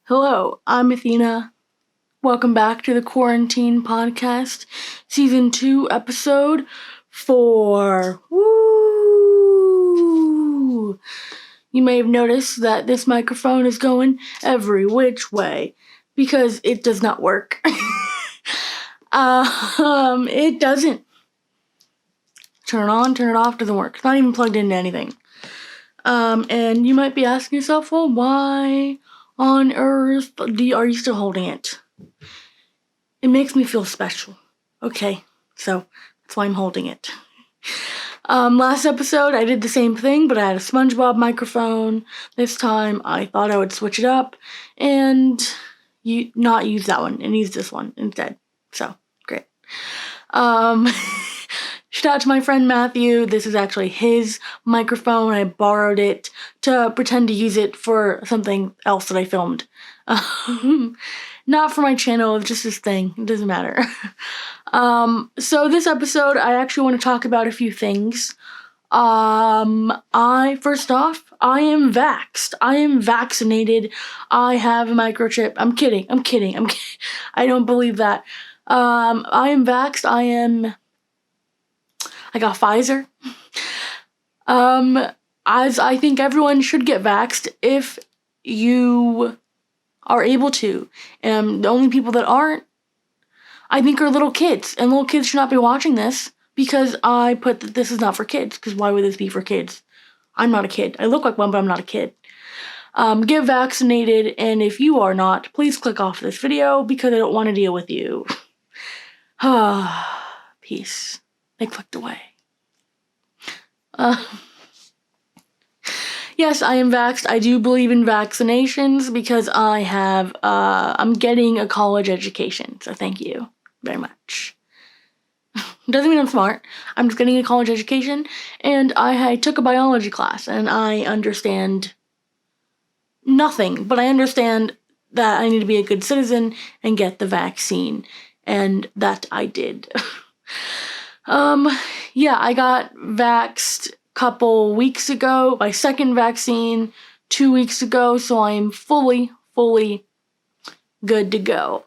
Hello, I'm Athena. Welcome back to the Quarantine podcast, season 2, episode 4. Woo! You may have noticed that this microphone is going every which way because it does not work. It doesn't. Turn it on, turn it off, doesn't work. It's not even plugged into anything. And you might be asking yourself, well, why on earth are you still holding it? It makes me feel special. Okay, so that's why I'm holding it. Last episode I did the same thing, but I had a SpongeBob microphone. This time I thought I would switch it up and not use that one and use this one instead. So, great. Shout out to my friend Matthew. This is actually his microphone. I borrowed it to pretend to use it for something else that I filmed. Not for my channel, it's just this thing. It doesn't matter. So this episode, I actually want to talk about a few things. First off, I am vaxxed. I am vaccinated. I have a microchip. I'm kidding. I don't believe that. I am vaxxed. I got Pfizer. As I think everyone should get vaxxed if you are able to. And the only people that aren't, I think, are little kids. And little kids should not be watching this because I put that this is not for kids. Because why would this be for kids? I'm not a kid. I look like one, but I'm not a kid. Get vaccinated, and if you are not, please click off this video because I don't want to deal with you. Peace. They clicked away. Yes, I am vaxxed. I do believe in vaccinations because I'm getting a college education. So thank you very much. Doesn't mean I'm smart. I'm just getting a college education, and I took a biology class, and I understand nothing, but I understand that I need to be a good citizen and get the vaccine, and that I did. Yeah, I got vaxxed a couple weeks ago, my second vaccine 2 weeks ago, so I am fully good to go.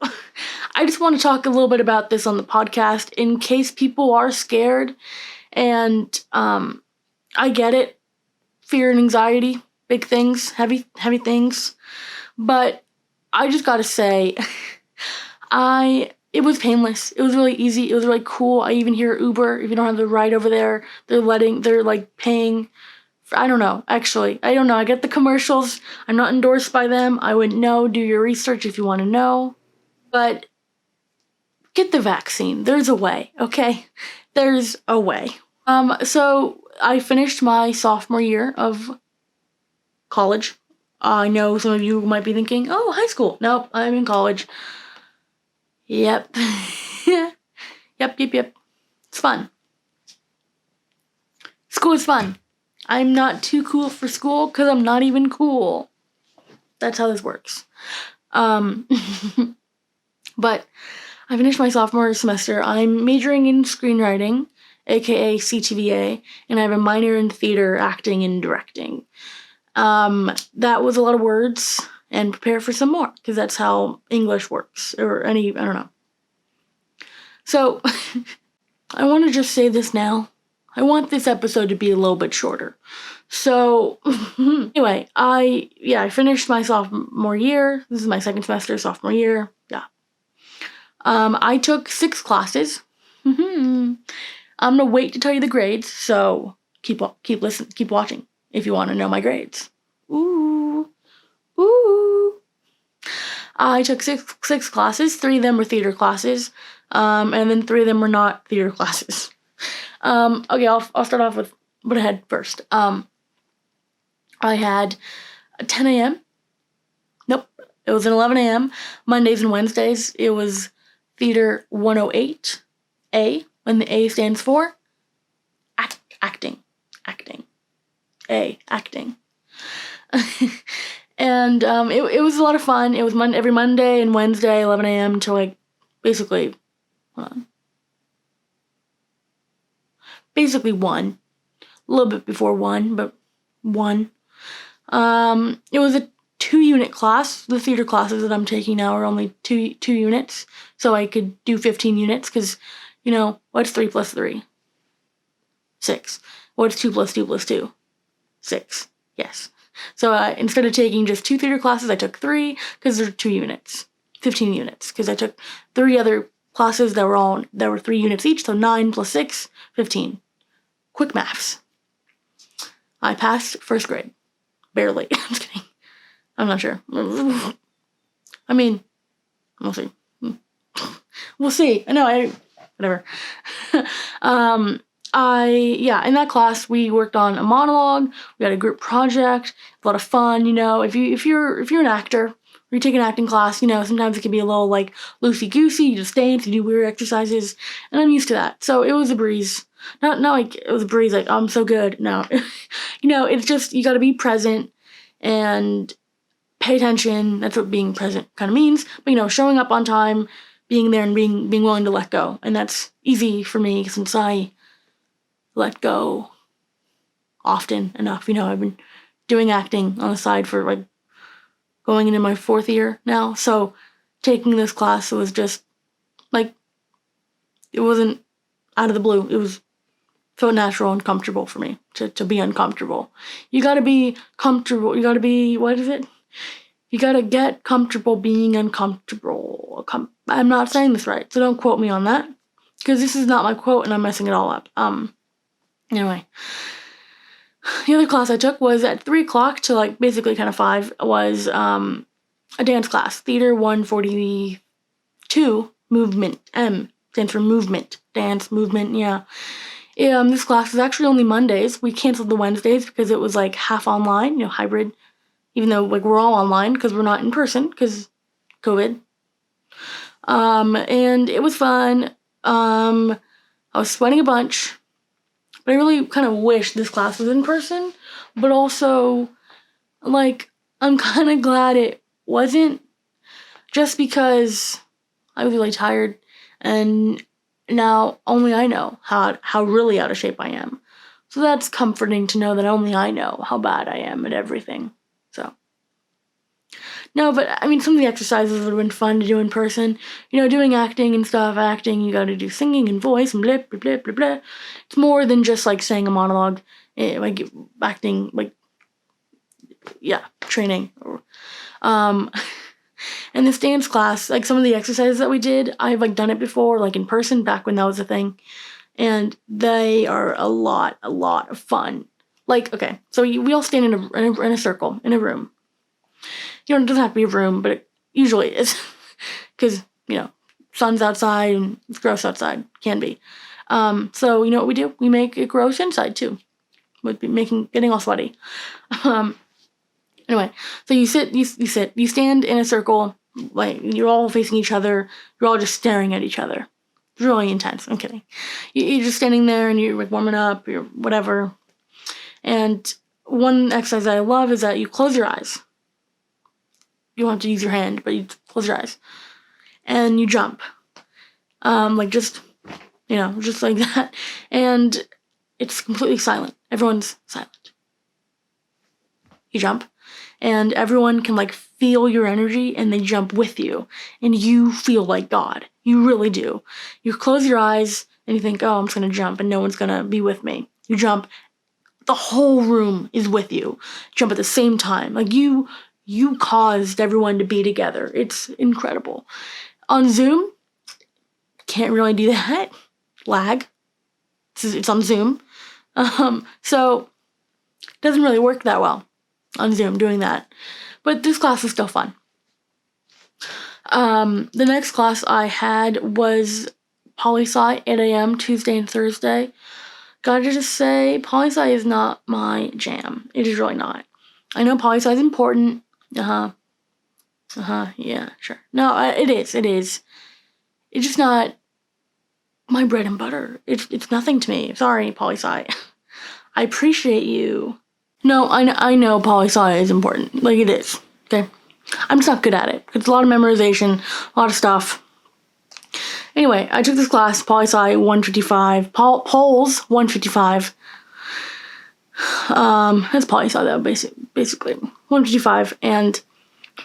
I just want to talk a little bit about this on the podcast in case people are scared, and I get it. Fear and anxiety, big things, heavy things, but I just gotta say, it was painless. It was really easy. It was really cool. I even hear Uber, if you don't have the ride over there, they're like paying for, I don't know. I get the commercials. I'm not endorsed by them. I wouldn't know. Do your research if you want to know. But get the vaccine. There's a way, okay? There's a way. So I finished my sophomore year of college. I know some of you might be thinking, oh, high school. Nope, I'm in college. Yep. Yep. It's fun. School is fun. I'm not too cool for school because I'm not even cool. That's how this works. But I finished my sophomore semester. I'm majoring in screenwriting, aka CTVA, and I have a minor in theater, acting, and directing. That was a lot of words. And prepare for some more, because that's how English works, or I don't know. So, I want to just say this now. I want this episode to be a little bit shorter. So, anyway, I finished my sophomore year. This is my second semester, sophomore year. Yeah. I took 6 classes. I'm gonna wait to tell you the grades, so keep watching if you want to know my grades. Ooh. I took six classes. 3 of them were theater classes, and then 3 of them were not theater classes. Okay, I'll start off with what I had first. I had a 10 a.m. Nope, it was an 11 a.m. Mondays and Wednesdays. It was Theater 108 A, and the A stands for acting. Acting. And it was a lot of fun. It was every Monday and Wednesday, 11 a.m. to like basically 1. A little bit before 1, but 1. It was a 2-unit class. The theater classes that I'm taking now are only two units, so I could do 15 units because, what's 3 plus 3? 6. What's 2 plus 2 plus 2? 6. Yes. So instead of taking just 2 theater classes, I took 3 because they're 2 units. 15 units because I took 3 other classes that were 3 units each, so 9 plus 6, 15. Quick maths. I passed first grade. Barely. I'm just kidding. I'm not sure. I mean, we'll see. We'll see. Whatever. In that class we worked on a monologue. We had a group project. A lot of fun. If you're an actor, or you take an acting class, sometimes it can be a little like loosey goosey. You just dance, you do weird exercises, and I'm used to that. So it was a breeze. Not like it was a breeze. Like I'm so good. No, it's just you got to be present and pay attention. That's what being present kind of means. But showing up on time, being there, and being willing to let go, and that's easy for me since I let go often enough. I've been doing acting on the side for like going into my 4th year now. So taking this class was just like, it wasn't out of the blue. It was so natural and comfortable for me to be uncomfortable. You gotta be comfortable. You gotta be, what is it? You gotta get comfortable being uncomfortable. I'm not saying this right, so don't quote me on that, because this is not my quote and I'm messing it all up. Anyway. The other class I took was at 3 o'clock to like basically kind of 5 was a dance class. Theater 142, movement. M stands for movement. Dance, movement, yeah. This class is actually only Mondays. We canceled the Wednesdays because it was like half online, hybrid. Even though like we're all online because we're not in person because COVID. And it was fun. I was sweating a bunch. But I really kind of wish this class was in person. But also, like, I'm kind of glad it wasn't. Just because I was really tired. And now only I know how really out of shape I am. So that's comforting to know that only I know how bad I am at everything. So. No, but I mean, some of the exercises would have been fun to do in person. Doing acting and stuff. Acting, you gotta do singing and voice and blah, blah, blah, blah, blah. It's more than just, like, saying a monologue. Like, acting, like, yeah, training. And this dance class, like, some of the exercises that we did, I've, like, done it before, like, in person, back when that was a thing. And they are a lot of fun. Like, okay, so we all stand in a circle, in a room. It doesn't have to be a room, but it usually is. Because, sun's outside and it's gross outside. Can be. So, you know what we do? We make it gross inside, too. With getting all sweaty. Anyway, so you stand in a circle, like, you're all facing each other. You're all just staring at each other. It's really intense. I'm kidding. You're just standing there and you're, like, warming up, you're whatever. And one exercise that I love is that you close your eyes. You don't have to use your hand, but you close your eyes. And you jump. Just like that. And it's completely silent. Everyone's silent. You jump. And everyone can, like, feel your energy, and they jump with you. And you feel like God. You really do. You close your eyes, and you think, oh, I'm just going to jump, and no one's going to be with me. You jump. The whole room is with you. Jump at the same time. Like, you caused everyone to be together. It's incredible. On Zoom, can't really do that. Lag. It's on Zoom. So it doesn't really work that well on Zoom doing that. But this class was still fun. The next class I had was poli-sci, 8 a.m., Tuesday and Thursday. Gotta just say, poli-sci is not my jam. It is really not. I know poli-sci is important. Yeah, sure. No, it is. It's just not my bread and butter. It's nothing to me. Sorry, poli-sci. I appreciate you. No, I know poli-sci is important. Like, it is. Okay? I'm just not good at it. It's a lot of memorization, a lot of stuff. Anyway, I took this class, poli-sci 155, Pols 155. That's poli-sci though, basically 155, and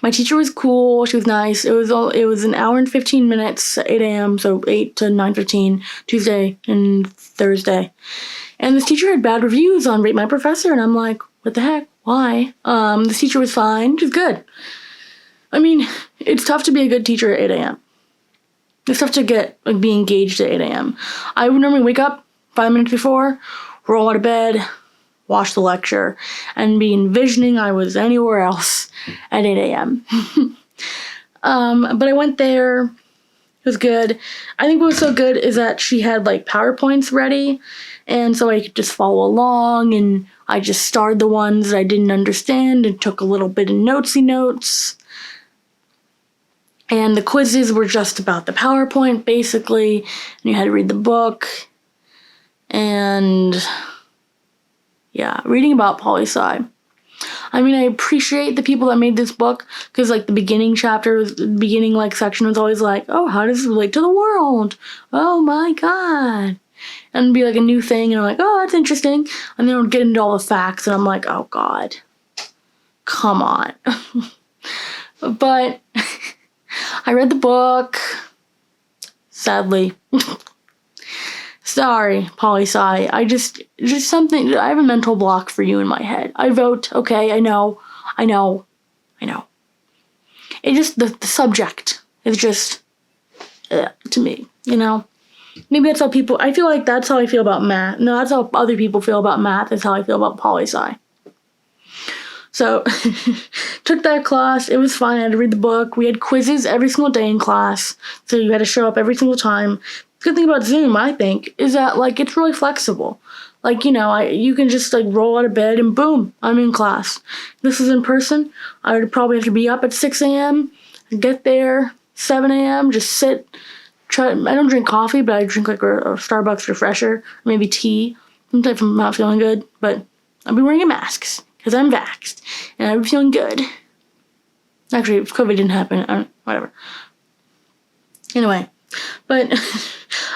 My teacher was cool. She was nice. It was an hour and 15 minutes, 8 a.m., so 8 to 9:15, Tuesday and Thursday. And this teacher had bad reviews on Rate My Professor, and I'm like, what the heck? Why? This teacher was fine. She was good. I mean, it's tough to be a good teacher at 8 a.m. It's tough to be engaged at 8 a.m. I would normally wake up 5 minutes before, roll out of bed, watch the lecture, and be envisioning I was anywhere else at 8 a.m. But I went there. It was good. I think what was so good is that she had like PowerPoints ready, and so I could just follow along, and I just starred the ones that I didn't understand and took a little bit of notes. And the quizzes were just about the PowerPoint, basically, and you had to read the book. And yeah, reading about poli-sci. I mean, I appreciate the people that made this book, because like the beginning chapter, the beginning like section was always like, oh, how does this relate to the world? Oh my god. And it'd be like a new thing, and I'm like, oh, that's interesting. And then it would get into all the facts, and I'm like, oh god, come on. But I read the book, sadly. Sorry, poli-sci. just something, I have a mental block for you in my head. I vote, okay, I know. It just, the subject is just, to me, you know? Maybe that's how people, I feel like that's how I feel about math. No, that's how other people feel about math, that's how I feel about poli-sci. So, took that class, it was fine, I had to read the book. We had quizzes every single day in class, so you had to show up every single time. The good thing about Zoom, I think, is that, like, it's really flexible. Like, you know, you can just, like, roll out of bed and boom, I'm in class. This is in person, I would probably have to be up at 6 a.m., get there, 7 a.m., just sit, I don't drink coffee, but I drink, like, a Starbucks refresher, maybe tea, sometimes if I'm not feeling good, but I'll be wearing masks, because I'm vaxxed, and I'll be feeling good. Actually, if COVID didn't happen, whatever. Anyway, but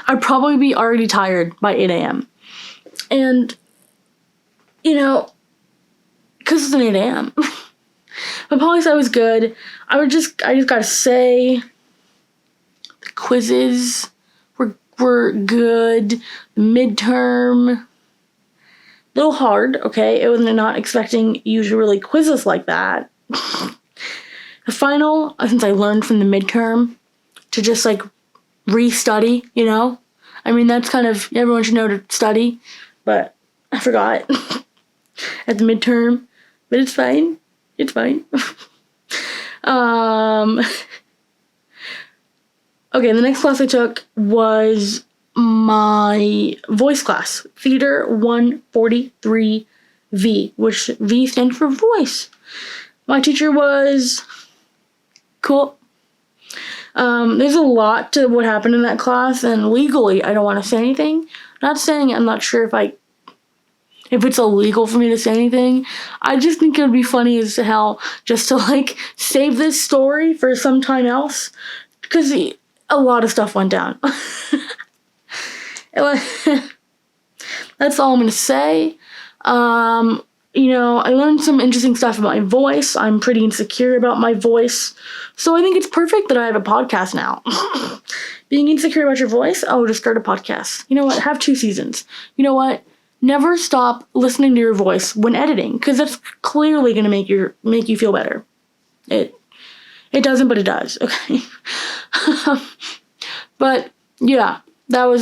I'd probably be already tired by 8 a.m. And, you know, because it's an 8 a.m. But poli-sci was good. I just gotta say, the quizzes were good. The midterm, a little hard, okay? I was not expecting usually quizzes like that. The final, since I learned from the midterm to just, like, re-study, you know? I mean, that's kind of, everyone should know to study, but I forgot at the midterm, but it's fine. It's fine. Okay, the next class I took was my voice class, Theater 143V, which V stands for voice. My teacher was cool. There's a lot to what happened in that class, and legally, I don't want to say anything. Not saying I'm not sure if it's illegal for me to say anything. I just think it would be funny as hell just to, like, save this story for some time else, because a lot of stuff went down. That's all I'm gonna say. You know, I learned some interesting stuff about my voice. I'm pretty insecure about my voice. So I think it's perfect that I have a podcast now. Being insecure about your voice? Oh, just start a podcast. You know what? Have 2 seasons. You know what? Never stop listening to your voice when editing, because that's clearly going to make you feel better. It doesn't, but it does. Okay. But yeah, yeah.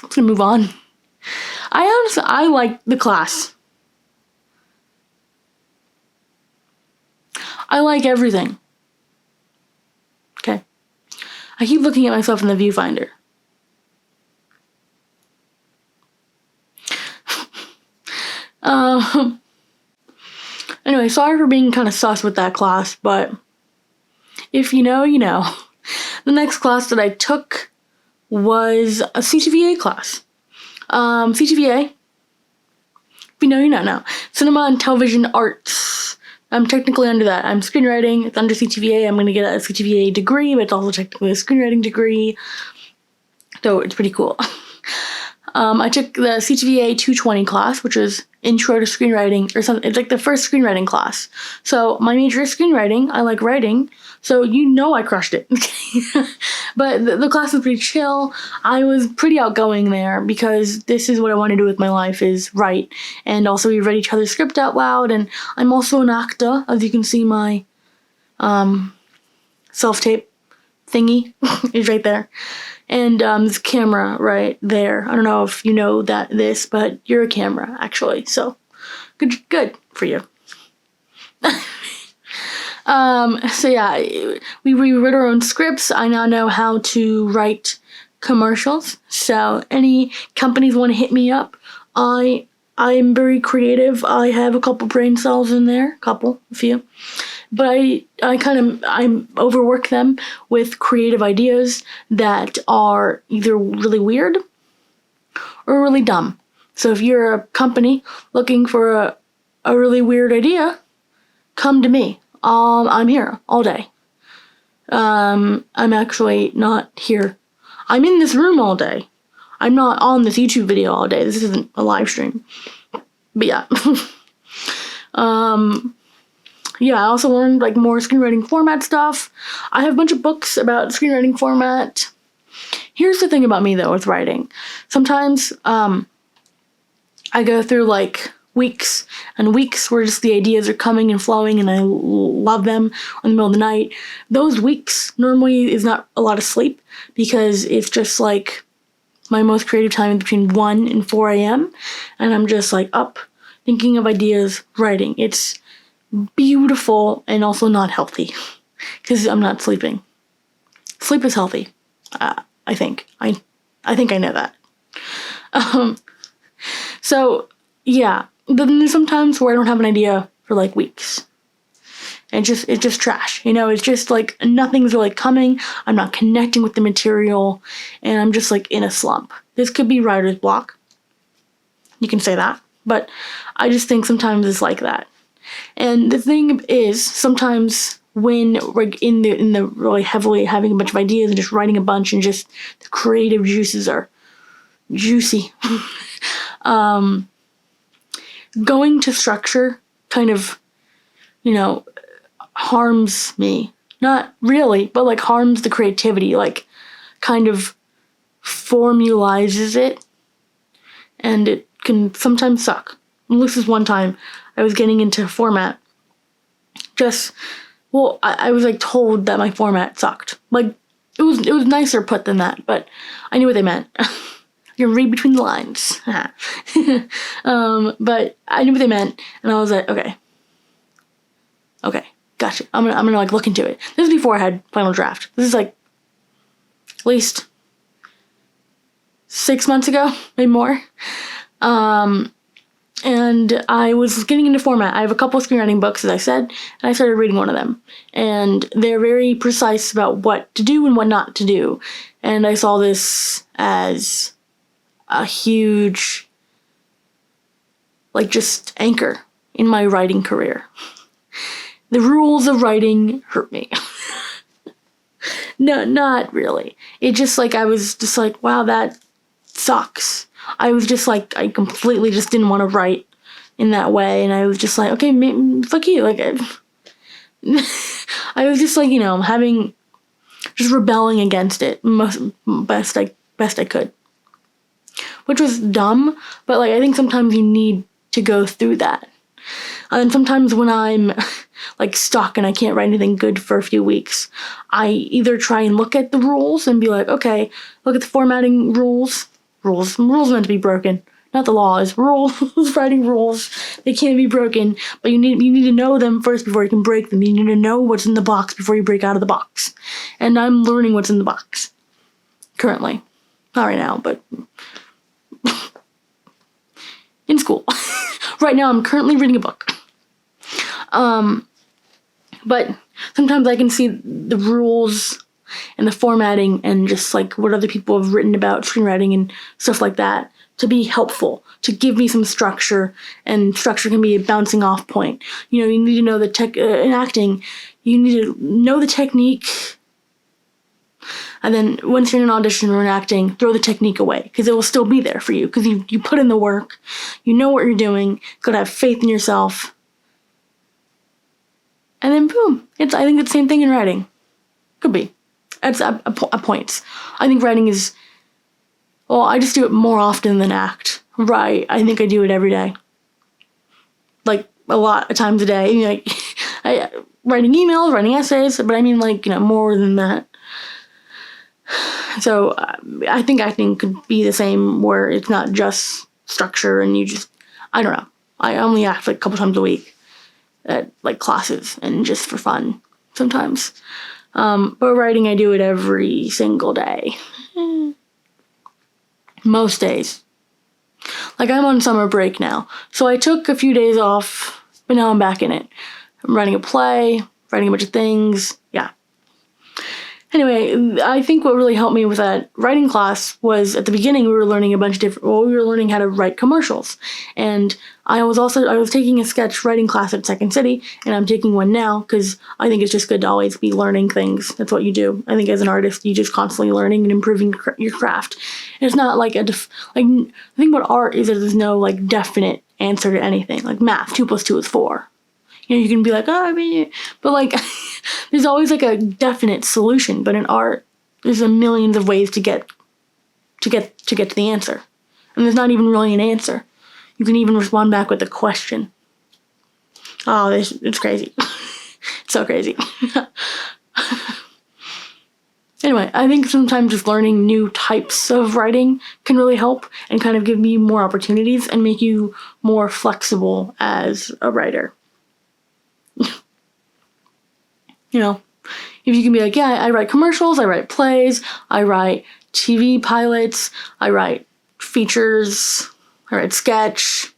Let's gonna move on. I like the class. I like everything. Okay. I keep looking at myself in the viewfinder. Anyway, sorry for being kind of sus with that class, but if you know, you know. The next class that I took was a CTVA class. CTVA, if you know, you know. Cinema and Television Arts. I'm technically under that. I'm screenwriting. It's under CTVA. I'm going to get a CTVA degree, but it's also technically a screenwriting degree. So it's pretty cool. I took the CTVA 220 class, which is Intro to Screenwriting or something. It's like the first screenwriting class. So my major is screenwriting. I like writing. So I crushed it. But the class was pretty chill. I was pretty outgoing there because this is what I want to do with my life, is write. And also we read each other's script out loud. And I'm also an actor, as you can see my self-tape thingy is right there. And this camera right there. I don't know if you know but you're a camera, actually. So good for you. So yeah, we rewrote our own scripts. I now know how to write commercials. So any companies want to hit me up, I am very creative. I have a couple brain cells in there, a few. But I overwork them with creative ideas that are either really weird or really dumb. So if you're a company looking for a really weird idea, come to me. I'm here all day. I'm actually not here. I'm in this room all day. I'm not on this YouTube video all day. This isn't a live stream. But yeah. Yeah, I also learned more screenwriting format stuff. I have a bunch of books about screenwriting format. Here's the thing about me though with writing. Sometimes I go through weeks and weeks where just the ideas are coming and flowing and I love them in the middle of the night. Those weeks normally is not a lot of sleep because it's just my most creative time between 1 and 4 a.m. and I'm just up thinking of ideas, writing. It's beautiful and also not healthy because I'm not sleeping. Sleep is healthy. I think. I think I know that. So yeah, then there's some times where I don't have an idea for weeks. And it's just trash. It's just nothing's really coming. I'm not connecting with the material and I'm just in a slump. This could be writer's block. You can say that, but I just think sometimes it's like that. And the thing is, sometimes when we're in the really heavily having a bunch of ideas and just writing a bunch and just the creative juices are juicy, going to structure kind of, harms me. Not really, but harms the creativity, kind of formalizes it, and it can sometimes suck. At least this one time I was getting into format. I was told that my format sucked. It was nicer put than that, but I knew what they meant. You can read between the lines. But I knew what they meant, and I was okay, gotcha. I'm gonna look into it. This is before I had final draft. This is at least 6 months ago, maybe more. And I was getting into format. I have a couple of screenwriting books, as I said, and I started reading one of them. And they're very precise about what to do and what not to do. And I saw this as a huge, just anchor in my writing career. The rules of writing hurt me. No, not really. It just I was just wow, that sucks. I was just I completely just didn't want to write in that way, and I was just okay, fuck you. I was just having, just rebelling against it best I could, which was dumb. But I think sometimes you need to go through that, and sometimes when I'm stuck and I can't write anything good for a few weeks, I either try and look at the rules and be okay, look at the formatting rules. Rules meant to be broken, not the laws. Rules, writing rules, they can't be broken, but you need to know them first before you can break them. You need to know what's in the box before you break out of the box. And I'm learning what's in the box currently, not right now, but in school. Right now, I'm currently reading a book. But sometimes I can see the rules and the formatting and just what other people have written about screenwriting and stuff like that to be helpful, to give me some structure, and structure can be a bouncing off point. You need to know the in acting, you need to know the technique And then once you're in an audition or in acting, throw the technique away because it will still be there for you because you put in the work, you know what you're doing, gotta have faith in yourself. And then boom, I think it's the same thing in writing. Could be. It's a point. I think writing is, well, I just do it more often than act. Right, I think I do it every day. Like, a lot of times a day. You know, like, writing emails, writing essays, but I mean, like, you know, more than that. So, I think acting could be the same, where it's not just structure and you just, I don't know. I only act like a couple times a week at, like, classes and just for fun sometimes. But writing, I do it every single day. Most days. Like, I'm on summer break now, so I took a few days off, but now I'm back in it. I'm writing a play, writing a bunch of things, yeah. Anyway, I think what really helped me with that writing class was, at the beginning, we were learning a bunch of we were learning how to write commercials. And I was taking a sketch writing class at Second City, and I'm taking one now, because I think it's just good to always be learning things. That's what you do. I think as an artist, you just constantly learning and improving your craft. And it's not like the thing about art is that there's no, like, definite answer to anything. Like math, 2 + 2 is 4. You know, you can be like, oh, I mean, but, like, there's always, like, a definite solution. But in art, there's a millions of ways to get to the answer. And there's not even really an answer. You can even respond back with a question. Oh, it's crazy. It's so crazy. Anyway, I think sometimes just learning new types of writing can really help and kind of give you more opportunities and make you more flexible as a writer. You know, if you can be like, yeah, I write commercials, I write plays, I write TV pilots, I write features, I write sketch.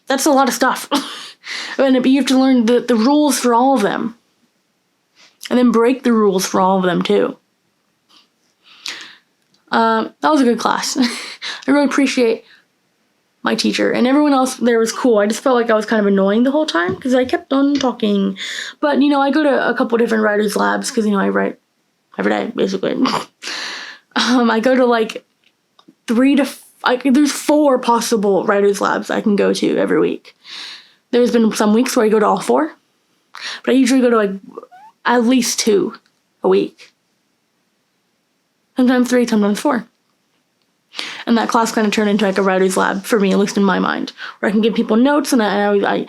That's a lot of stuff. And you have to learn the rules for all of them. And then break the rules for all of them, too. That was a good class. I really appreciate my teacher, and everyone else there was cool. I just felt like I was kind of annoying the whole time because I kept on talking. But, you know, I go to a couple different writers' labs because, you know, I write every day, basically. I go to, like, there's 4 possible writers' labs I can go to every week. There's been some weeks where I go to all 4, but I usually go to, like, at least 2 a week. Sometimes 3, sometimes 4. And that class kind of turned into, like, a writer's lab for me, at least in my mind, where I can give people notes, and I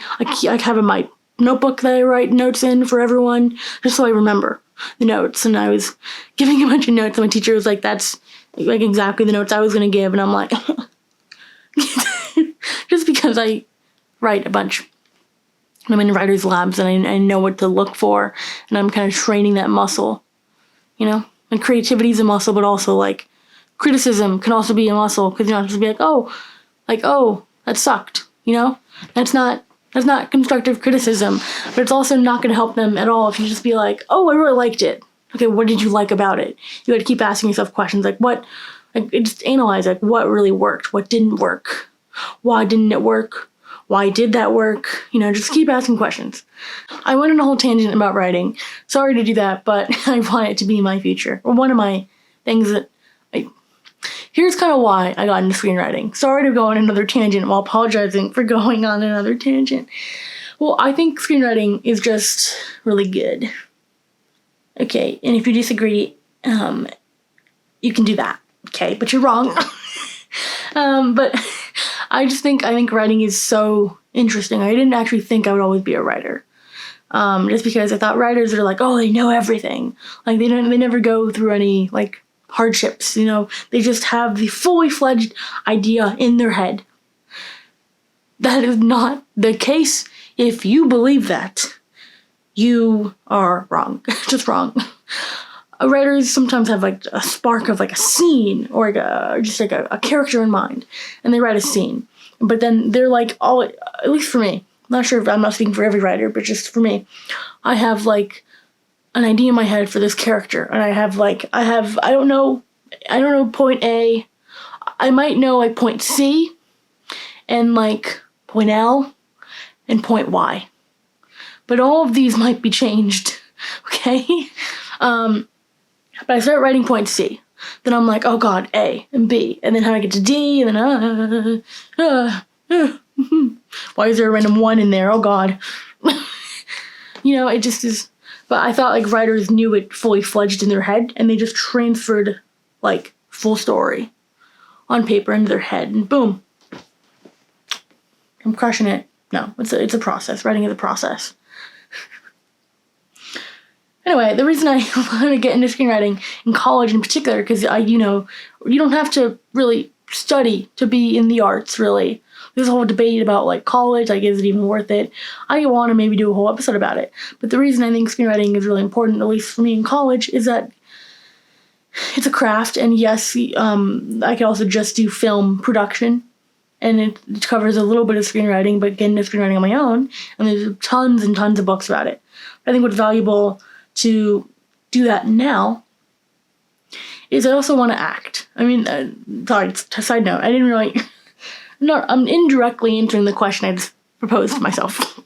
have in my notebook that I write notes in for everyone, just so I remember the notes. And I was giving a bunch of notes, and my teacher was like, that's, like, exactly the notes I was going to give, and I'm like, just because I write a bunch. I'm in writer's labs, and I know what to look for, and I'm kind of training that muscle, you know? And creativity is a muscle, but also, like, criticism can also be a muscle, because you don't have to be like, oh, that sucked, you know? That's not constructive criticism, but it's also not going to help them at all if you just be like, oh, I really liked it. Okay, what did you like about it? You got to keep asking yourself questions like, just analyze, like, what really worked, what didn't work, why didn't it work, why did that work? You know, just keep asking questions. I went on a whole tangent about writing. Sorry to do that, but I want it to be my future, or one of my things that here's kind of why I got into screenwriting. Sorry to go on another tangent while apologizing for going on another tangent. Well, I think screenwriting is just really good. Okay, and if you disagree, you can do that. Okay, but you're wrong. But I think writing is so interesting. I didn't actually think I would always be a writer. Just because I thought writers are like, oh, they know everything. Like, they never go through any, like, hardships, you know, they just have the fully fledged idea in their head. That is not the case. If you believe that, you are wrong. Just wrong. Writers sometimes have, like, a spark of, like, a scene or like a character in mind, and they write a scene. But then they're like, at least for me, I'm not sure if I'm not speaking for every writer, but just for me, I have, like, an idea in my head for this character, and I don't know point A. I might know, like, point C, and, like, point L, and point Y. But all of these might be changed, okay? But I start writing point C. Then I'm like, oh God, A and B. And then how I get to D, and then why is there a random 1 in there? Oh God. It just is. But I thought like writers knew it fully fledged in their head, and they just transferred like full story on paper into their head, and boom. I'm crushing it. No, it's a process. Writing is a process. Anyway, the reason I want to get into screenwriting in college in particular, because you don't have to really study to be in the arts, really. There's a whole debate about like college, like is it even worth it? I want to maybe do a whole episode about it. But the reason I think screenwriting is really important, at least for me in college, is that it's a craft, and yes, I can also just do film production, and it covers a little bit of screenwriting, but getting into screenwriting on my own, and there's tons and tons of books about it. But I think what's valuable to do that now is I also want to act. I mean, sorry, side note, I didn't really, I'm indirectly answering the question I just proposed to myself.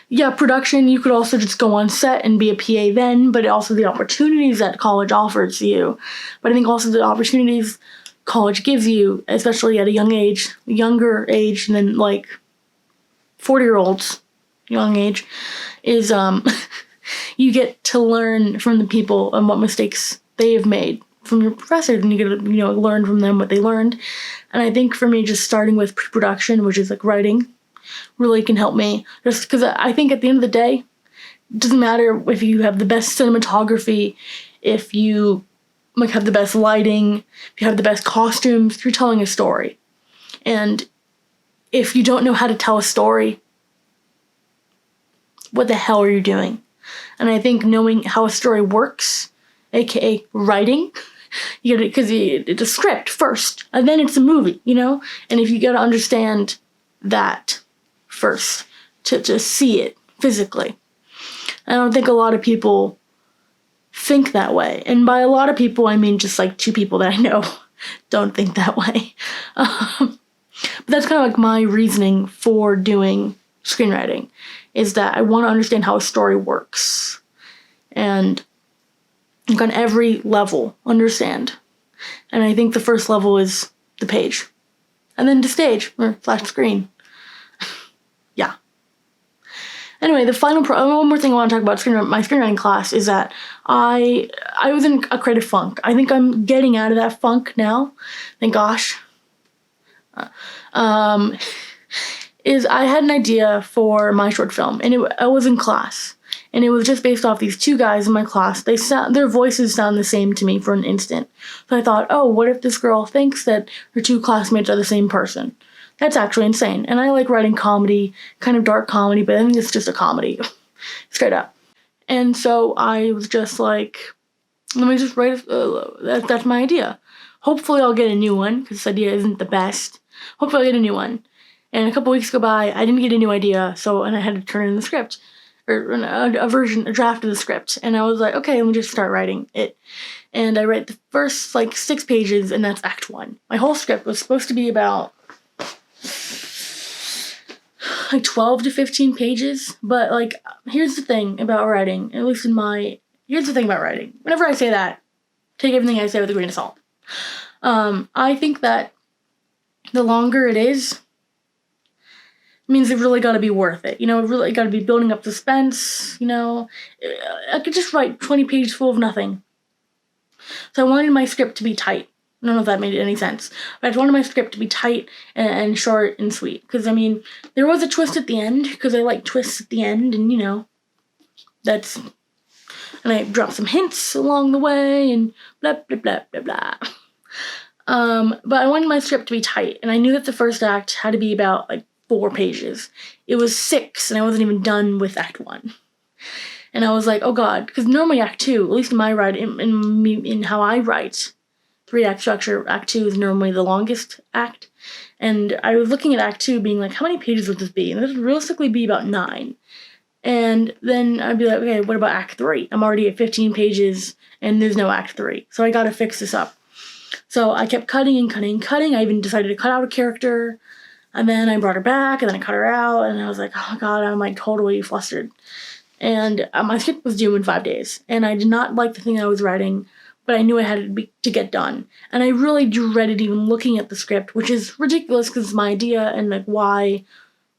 Yeah, production, you could also just go on set and be a PA then, but also the opportunities that college offers you. But I think also the opportunities college gives you, especially at a younger age than like 40-year-olds, young age, is you get to learn from the people and what mistakes they have made from your professors, and you get to learn from them what they learned. And I think for me, just starting with pre-production, which is like writing, really can help me, just because I think at the end of the day, it doesn't matter if you have the best cinematography, if you like have the best lighting, if you have the best costumes, you're telling a story. And if you don't know how to tell a story, what the hell are you doing? And I think knowing how a story works, aka writing, because it's a script first, and then it's a movie, And if you got to understand that first to see it physically. I don't think a lot of people think that way. And by a lot of people, I mean just like 2 people that I know don't think that way. But that's kind of like my reasoning for doing screenwriting, is that I want to understand how a story works. And like on every level, understand. And I think the first level is the page. And then the stage, or flash screen. Yeah. Anyway, one more thing I want to talk about my screenwriting class is that I was in a creative funk. I think I'm getting out of that funk now. Thank gosh. Is I had an idea for my short film, and I was in class, and it was just based off these 2 guys in my class. Their voices sound the same to me for an instant. So I thought, oh, what if this girl thinks that her 2 classmates are the same person? That's actually insane. And I like writing comedy, kind of dark comedy, but I think it's just a comedy. Straight up. And so I was just like, let me just write, that's my idea. Hopefully I'll get a new one, because this idea isn't the best. Hopefully I'll get a new one. And a couple weeks go by, I didn't get a new idea, and I had to turn in the script, or a draft of the script. And I was like, okay, let me just start writing it. And I write the first 6 pages, and that's Act 1. My whole script was supposed to be about 12 to 15 pages, but here's the thing about writing, here's the thing about writing. Whenever I say that, take everything I say with a grain of salt. I think that the longer it is, means it really got to be worth it. It really got to be building up suspense, I could just write 20 pages full of nothing. So I wanted my script to be tight. I don't know if that made any sense. But I just wanted my script to be tight and short and sweet. Because, there was a twist at the end, because I like twists at the end, and, and I dropped some hints along the way, and blah, blah, blah, blah, blah. But I wanted my script to be tight, and I knew that the first act had to be about, 4 pages. It was 6, and I wasn't even done with Act 1. And I was like, oh God, because normally Act 2, at least in my writing, in how I write, 3-act structure, Act 2 is normally the longest act. And I was looking at Act 2 being like, how many pages would this be? And this would realistically be about 9. And then I'd be like, okay, what about Act 3? I'm already at 15 pages, and there's no Act 3. So I gotta fix this up. So I kept cutting and cutting and cutting. I even decided to cut out a character, and then I brought her back, and then I cut her out, and I was like, oh God, I'm totally flustered. And my script was due in 5 days. And I did not like the thing I was writing, but I knew I had to get done. And I really dreaded even looking at the script, which is ridiculous because it's my idea, and like, why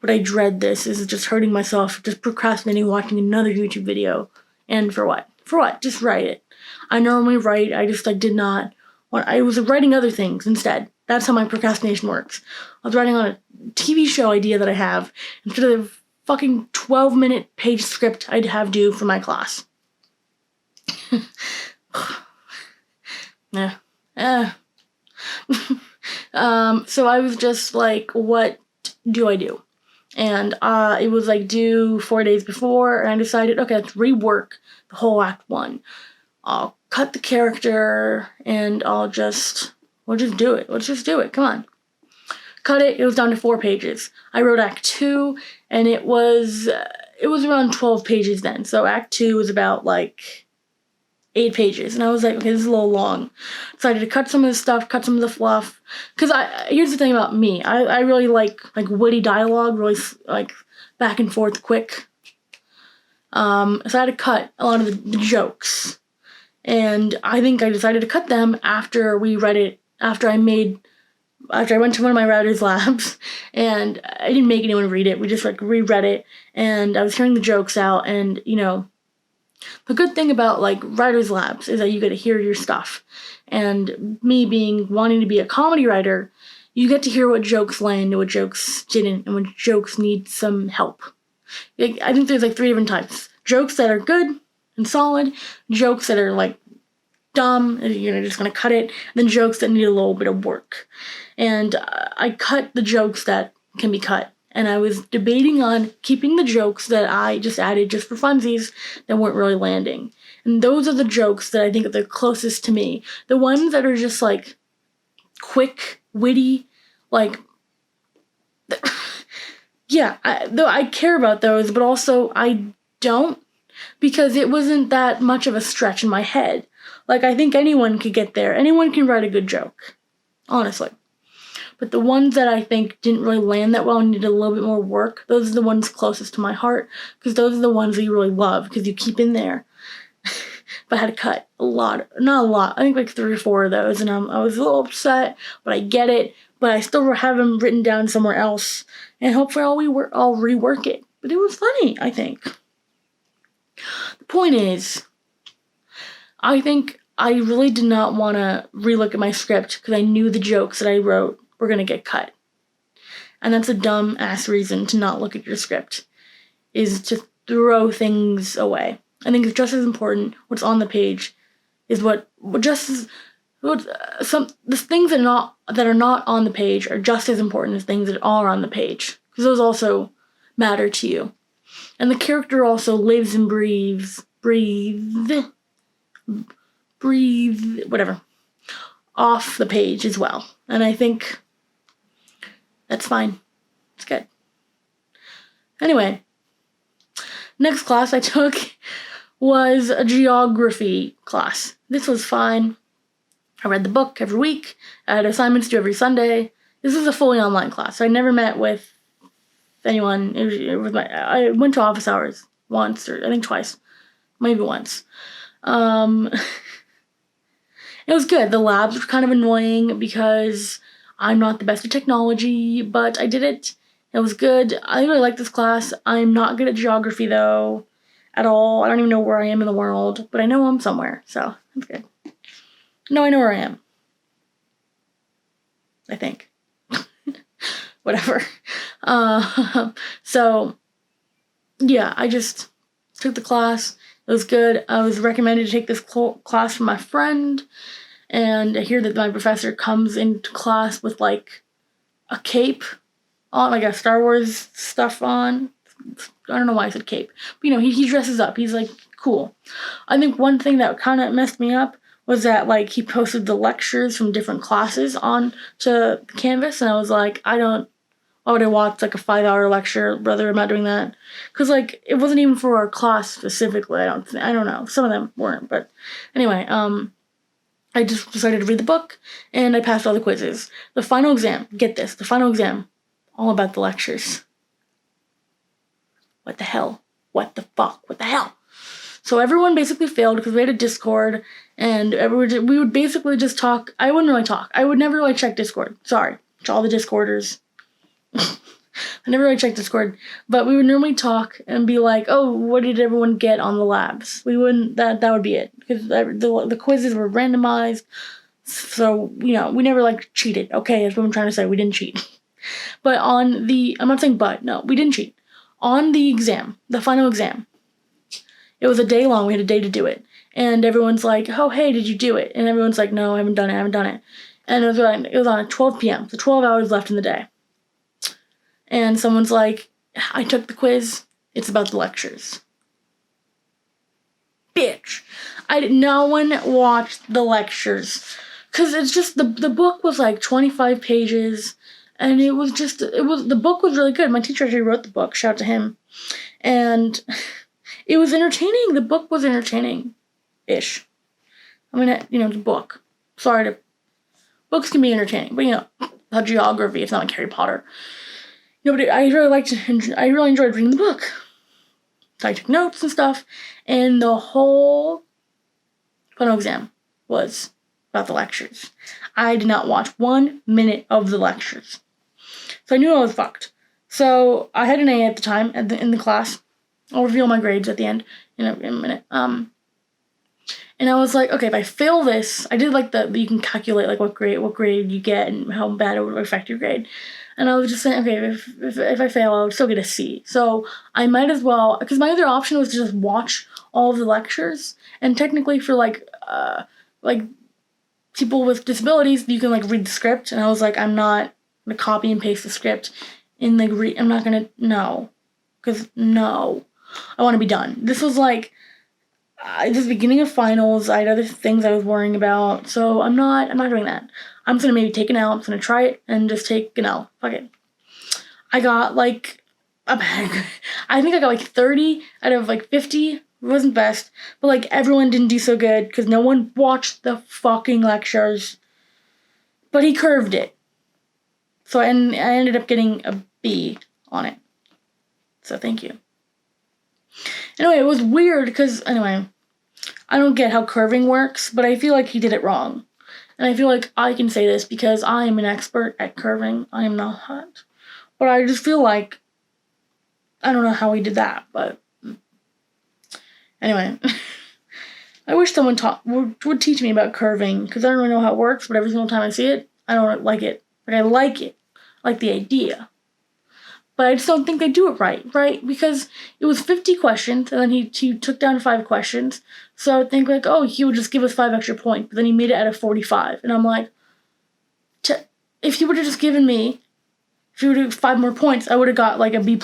would I dread this? Is it just hurting myself, just procrastinating, watching another YouTube video? And for what? For what? Just write it. I normally write, I just did not want, I was writing other things instead. That's how my procrastination works. I was writing on a TV show idea that I have instead of the fucking 12-minute page script I'd have due for my class. Yeah. So I was just like, what do I do? And it was like due 4 days before, and I decided, okay, let's rework the whole Act 1. I'll cut the character, and we'll just do it. Let's just do it. Come on. Cut it. It was down to 4 pages. I wrote Act 2, and it was around 12 pages then. So Act 2 was about like 8 pages, and I was like, okay, this is a little long. Decided to cut some of the stuff, cut some of the fluff. Because here's the thing about me. I really like witty dialogue, really like back and forth quick. So I had to cut a lot of the jokes. And I think I decided to cut them after we read it, after I went to one of my writer's labs, and I didn't make anyone read it. We just reread it, and I was hearing the jokes out, and the good thing about writer's labs is that you get to hear your stuff. And me wanting to be a comedy writer, you get to hear what jokes land and what jokes didn't, and what jokes need some help. I think there's 3 different types. Jokes that are good and solid, jokes that are dumb, and you're just gonna cut it, and then jokes that need a little bit of work. And I cut the jokes that can be cut. And I was debating on keeping the jokes that I just added just for funsies that weren't really landing. And those are the jokes that I think are the closest to me. The ones that are just quick, witty, yeah, I care about those, but also I don't, because it wasn't that much of a stretch in my head. I think anyone could get there. Anyone can write a good joke, honestly. But the ones that I think didn't really land that well and needed a little bit more work, those are the ones closest to my heart, because those are the ones that you really love, because you keep in there. But I had to cut a lot. Not a lot. I think 3 or 4 of those, and I was a little upset, but I get it. But I still have them written down somewhere else, and hopefully I'll rework it. But it was funny, I think. The point is, I think I really did not want to relook at my script because I knew the jokes that I wrote were going to get cut. And that's a dumb-ass reason to not look at your script, is to throw things away. I think it's just as important what's on the page is the things that are not on the page are just as important as things that are on the page, because those also matter to you. And the character also lives and breathes, whatever, off the page as well. And I think that's fine. It's good. Anyway, next class I took was a geography class. This was fine. I read the book every week. I had assignments due every Sunday. This was a fully online class. So I never met with anyone. I went to office hours once, or I think twice, maybe once. It was good. The labs were kind of annoying because I'm not the best at technology, but I did it. It was good. I really like this class. I'm not good at geography, though, at all. I don't even know where I am in the world, but I know I'm somewhere, so that's good. No, I know where I am. I think. Whatever. So, yeah, I just took the class. It was good. I was recommended to take this class from my friend, and I hear that my professor comes into class with a cape on, a Star Wars stuff on. I don't know why I said cape, but he dresses up. He's cool. I think one thing that kind of messed me up was that he posted the lectures from different classes on to Canvas, and I was like, why would I watch a 5-hour lecture? Brother, I'm not doing that. Because it wasn't even for our class specifically. I don't know. Some of them weren't, but anyway, I just decided to read the book, and I passed all the quizzes. The final exam, get this, the final exam, all about the lectures. What the hell what the fuck? What the hell? So everyone basically failed because we had a Discord, and we would basically just talk. I wouldn't really talk. I would never really check Discord. Sorry to all the Discorders. I never really checked Discord, but we would normally talk and be like, "Oh, what did everyone get on the labs?" We wouldn't. That would be it, because the quizzes were randomized. So we never like cheated. Okay, that's what I'm trying to say. We didn't cheat. But I'm not saying but. No, we didn't cheat. On the exam, the final exam, it was a day long. We had a day to do it, and everyone's like, "Oh, hey, did you do it?" And everyone's like, "No, I haven't done it. And it was on at 12 p.m. So 12 hours left in the day. And someone's like, "I took the quiz. It's about the lectures." Bitch. No one watched the lectures. Because it's just, the book was like 25 pages. And the book was really good. My teacher actually wrote the book. Shout out to him. And it was entertaining. The book was entertaining-ish. I mean, it's a book. Books can be entertaining. But, a geography, it's not like Harry Potter. But I really enjoyed reading the book. So I took notes and stuff, and the whole final exam was about the lectures. I did not watch 1 minute of the lectures. So I knew I was fucked. So I had an A at the time in the class. I'll reveal my grades at the end in a minute. And I was like, okay, if I fail this, I did like you can calculate like what grade you get and how bad it would affect your grade. And I was just saying, okay, if I fail, I would still get a C. So I might as well, because my other option was to just watch all of the lectures. And technically for like people with disabilities, you can like read the script. And I was like, I'm not gonna copy and paste the script in I'm not gonna, no. Because no, I want to be done. This was like, this is the beginning of finals. I had other things I was worrying about. So I'm not doing that. I'm just going to maybe take an L. I'm just going to try it and just take an L. Fuck it. I got like I think I got like 30 out of like 50. It wasn't best. But like everyone didn't do so good because no one watched the fucking lectures. But he curved it. So I ended up getting a B on it. So thank you. Anyway, it was weird because, I don't get how curving works, but I feel like he did it wrong. And I feel like I can say this because I am an expert at curving. I am not. But I just feel like, I don't know how he did that, but anyway. I wish someone would teach me about curving, because I don't really know how it works, but every single time I see it, I don't like it. Like, I like it. I like the idea. But I just don't think they do it right? Because it was 50 questions, and then he took down 5 questions. So I think, like, oh, he would just give us 5 extra points, but then he made it out of 45. And I'm like, if he would have just given me, if he would have 5 more points, I would have got, like, a B+.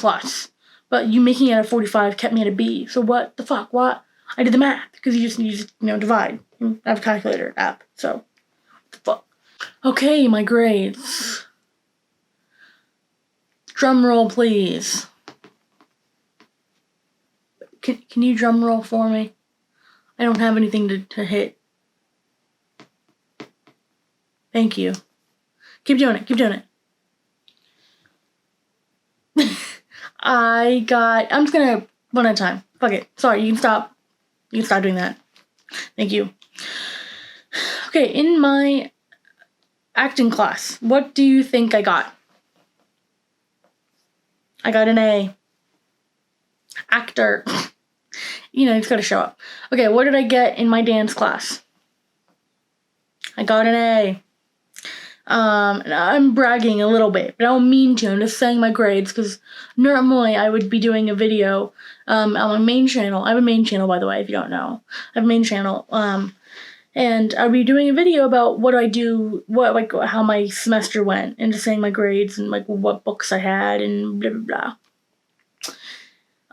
But you making it out of 45 kept me at a B. So what the fuck? What? I did the math, because you just divide. I have a calculator app, so what the fuck? Okay, my grades. Drum roll, please. Can you drum roll for me? I don't have anything to hit. Thank you. Keep doing it. I'm just gonna one at a time. Fuck it. Sorry, you can stop. You can stop doing that. Thank you. Okay, in my acting class, what do you think I got? I got an A. Actor. You just gotta show up. Okay, what did I get in my dance class? I got an A. I'm bragging a little bit, but I don't mean to. I'm just saying my grades, because normally I would be doing a video on my main channel. I have a main channel, by the way, if you don't know. I have a main channel. And I'll be doing a video about what I do, how my semester went, and just saying my grades and like what books I had and blah blah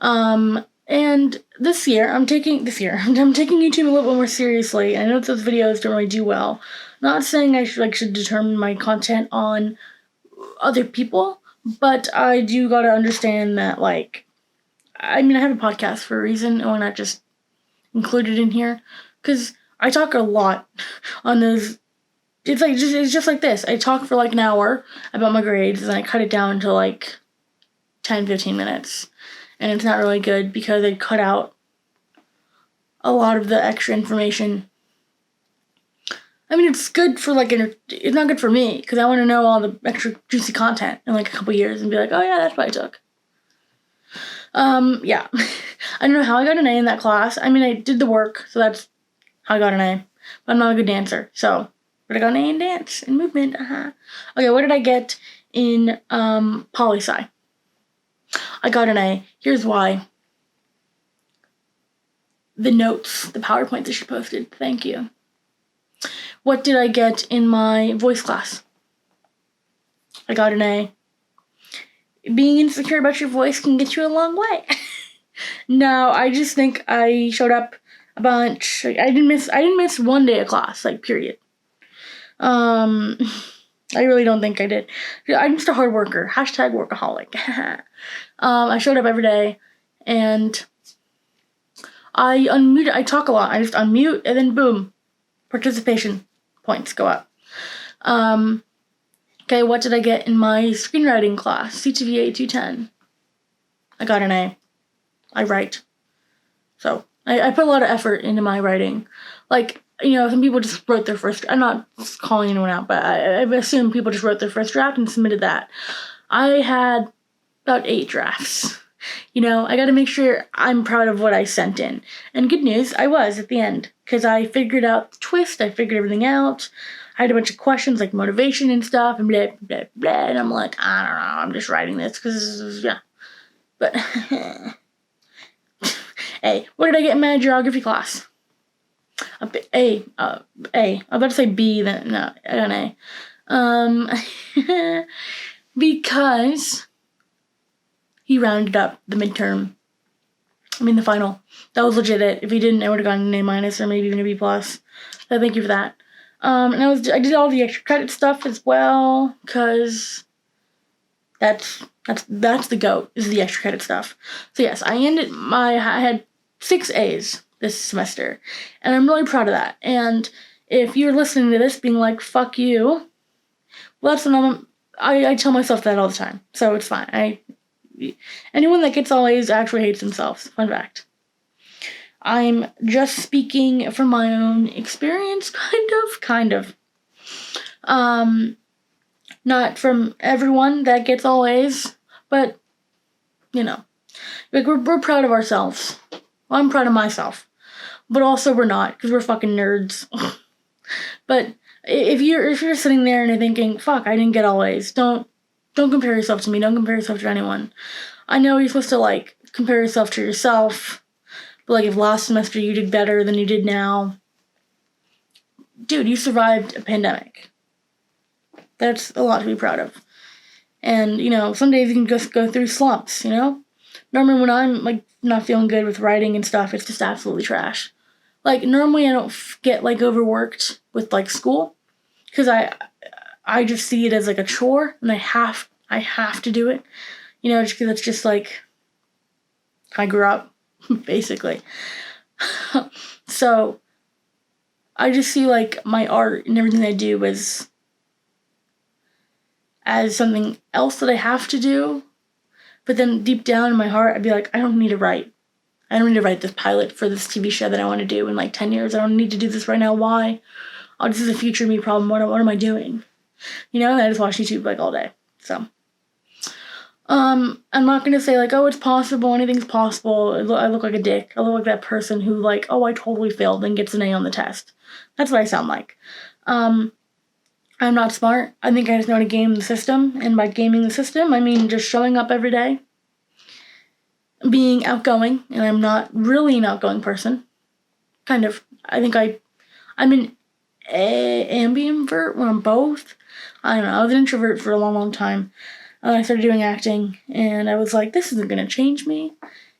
blah. And this year I'm taking YouTube a little bit more seriously. I know those videos don't really do well. Not saying I should determine my content on other people, but I do gotta understand that I have a podcast for a reason, and why not just include it in here? Because I talk a lot on those. It's just like this. I talk for like an hour about my grades, and I cut it down to like 10-15 minutes. and it's not really good because they cut out a lot of the extra information. I mean, it's good for it's not good for me because I want to know all the extra juicy content in like a couple years and be like, oh yeah, that's what I took. Yeah. I don't know how I got an A in that class. I mean, I did the work, so that's how I got an A. But I'm not a good dancer, but I got an A in dance and movement. Okay, what did I get in poli-sci? I got an A. Here's why. The notes, the PowerPoint that she posted. Thank you. What did I get in my voice class? I got an A. Being insecure about your voice can get you a long way. No, I just think I showed up a bunch. I didn't miss one day of class, period. I really don't think I did. I'm just a hard worker. Hashtag workaholic. I showed up every day, and I unmute. I talk a lot. I just unmute, and then boom, participation points go up. Okay, what did I get in my screenwriting class? CTVA 210. I got an A. I write. So, I put a lot of effort into my writing. Some people just wrote their first... I'm not calling anyone out, but I assume people just wrote their first draft and submitted that. I had about 8 drafts. I gotta make sure I'm proud of what I sent in. And good news, I was at the end. Because I figured out the twist, I figured everything out. I had a bunch of questions like motivation and stuff and blah, blah, blah. And I'm like, I don't know, I'm just writing this because, yeah. But, hey, what did I get in my geography class? A. I'm about to say B, then, no, I got an A. Because he rounded up the midterm. The final. That was legit it. If he didn't, I would have gotten an A- or maybe even a B+. So thank you for that. And I did all the extra credit stuff as well, because that's the GOAT, is the extra credit stuff. So yes, I had 6 A's this semester, and I'm really proud of that. And if you're listening to this being like, fuck you, well, that's what I tell myself that all the time, so it's fine. Anyone that gets all A's actually hates themselves. Fun fact. I'm just speaking from my own experience, kind of. Not from everyone that gets all A's, but, we're proud of ourselves. Well, I'm proud of myself. But also we're not, because we're fucking nerds. But if you're sitting there and you're thinking, fuck, I didn't get all A's, don't compare yourself to me, don't compare yourself to anyone. I know you're supposed to, compare yourself to yourself, but, if last semester you did better than you did now, dude, you survived a pandemic. That's a lot to be proud of. And, some days you can just go through slumps, Normally when I'm, not feeling good with writing and stuff, it's just absolutely trash. Normally I don't get, overworked with, school, because I just see it as, a chore, and I have to do it, just because it's just, I grew up, basically. So, I just see, my art and everything I do as something else that I have to do, but then deep down in my heart, I'd be like, I don't need to write. I don't need to write this pilot for this TV show that I want to do in 10 years. I don't need to do this right now. Why? Oh, this is a future me problem. What am I doing? And I just watch YouTube all day. So, I'm not going to say oh, it's possible. Anything's possible. I look like a dick. I look like that person who oh, I totally failed and gets an A on the test. That's what I sound like. I'm not smart. I think I just know how to game the system. And by gaming the system, I mean just showing up every day. Being outgoing, and I'm not really an outgoing person. Kind of. I think I'm an ambivert when I'm both. I don't know. I was an introvert for a long, long time. I started doing acting, and I was like, this isn't going to change me.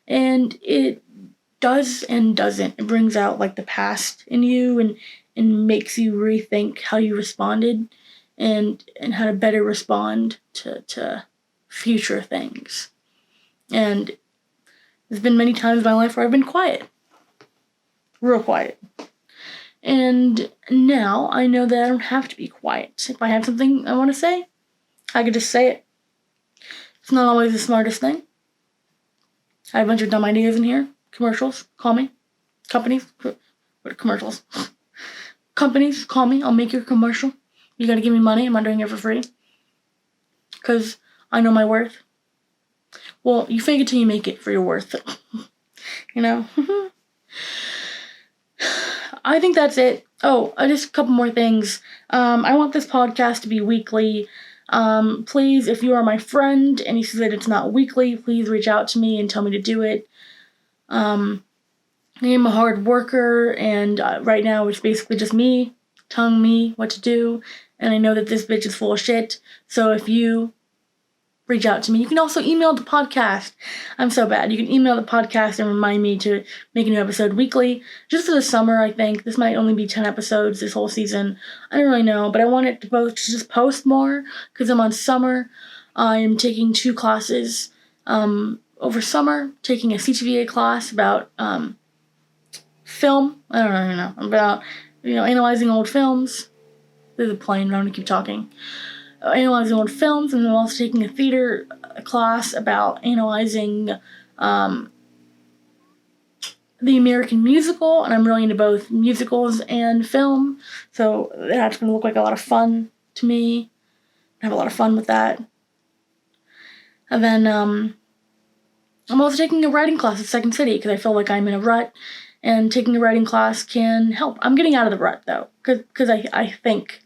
And it does and doesn't. It brings out the past in you and makes you rethink how you responded and how to better respond to future things. And there's been many times in my life where I've been quiet. Real quiet. And now I know that I don't have to be quiet. If I have something I want to say, I can just say it. It's not always the smartest thing. I have a bunch of dumb ideas in here. Commercials, call me. Companies, what commercials? Companies, call me. I'll make your commercial. You gotta give me money. I'm not doing it for free. Because I know my worth. Well, you fake it till you make it for your worth. You know? I think that's it. Oh, just a couple more things. I want this podcast to be weekly. Please, if you are my friend and you see that it's not weekly, please reach out to me and tell me to do it. I am a hard worker, and right now it's basically just me telling me what to do, and I know that this bitch is full of shit, so if you reach out to me. You can also email the podcast. I'm so bad. You can email the podcast and remind me to make a new episode weekly. Just for the summer, I think. This might only be 10 episodes this whole season. I don't really know, but I want it to just post more because I'm on summer. I'm taking 2 classes over summer, taking a CTVA class about film. I don't really know. About, analyzing old films. There's a plane. I'm going to keep talking. Analyzing old films, and I'm also taking a theater class about analyzing the American musical, and I'm really into both musicals and film, so that's going to look like a lot of fun to me. I have a lot of fun with that. And then I'm also taking a writing class at Second City because I feel like I'm in a rut, and taking a writing class can help. I'm getting out of the rut, though, because I think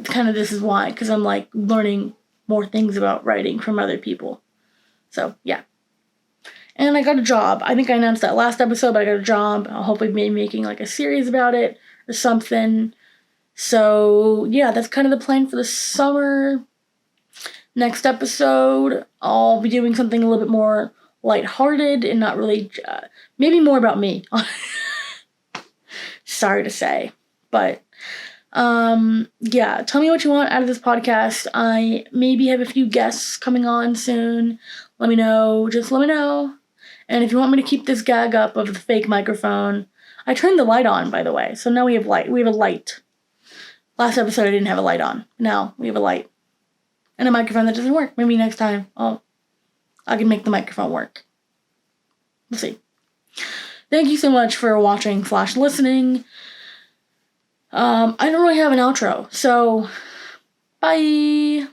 kind of this is why, because I'm like learning more things about writing from other people. So yeah. And I got a job. I think I announced that last episode, but I got a job. I'll hopefully be making like a series about it or something. So yeah, that's kind of the plan for the summer. Next episode, I'll be doing something a little bit more lighthearted and not really, maybe more about me. Sorry to say, but yeah, tell me what you want out of this podcast. I maybe have a few guests coming on soon. Let me know. Just let me know. And if you want me to keep this gag up of the fake microphone, I turned the light on, by the way. So now we have light. We have a light. Last episode I didn't have a light on. Now we have a light. And a microphone that doesn't work. Maybe next time I can make the microphone work. We'll see. Thank you so much for watching/listening. I don't really have an outro, so bye!